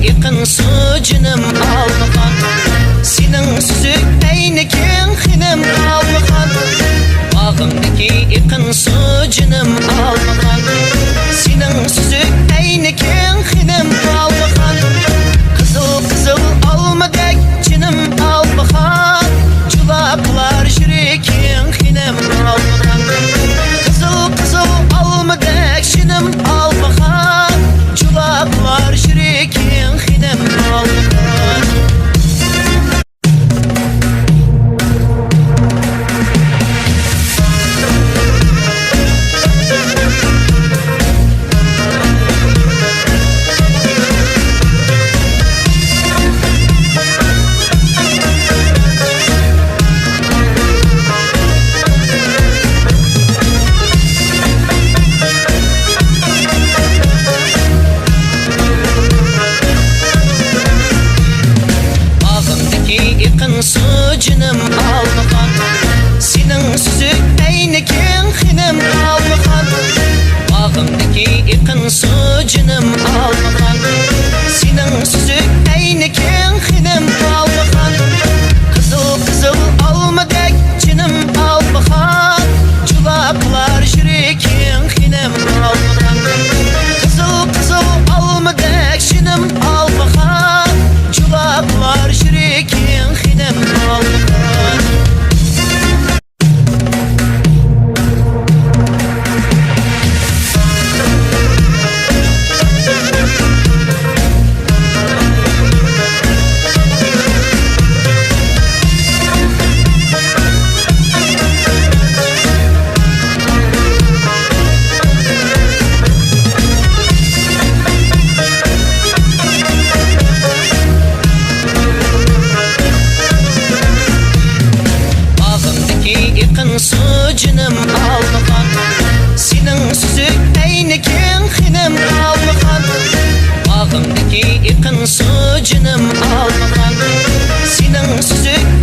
yıkın su canım almagan. Senin süzük eyniken xinem almagan. Bağımdaki yıkın su canım almagan. Senin süzük eyniken xinem almagan. Kızıl kızıl almadak canım almagan. Culaklar jüreken xinem almagan. Kızıl kızıl almadak canım almagan. Culaklar jüreken xinem almagan. Yıkın su canım almagan. Senin süzük eyniken xinem almagan. Bağımdaki yıkın su canım almagan. Senin süzük eyniken xinem almagan. Kızıl kızıl almadak canım almagan. Culaklar jüreken xinem almagan. Kızıl kızıl almadak canım almagan. Culaklar jüreken xinem almagan. Yıkın su canım almagan. Senin süzük eyniken xinem almagan. Bağımdaki yıkın su canım almagan. Senin süzük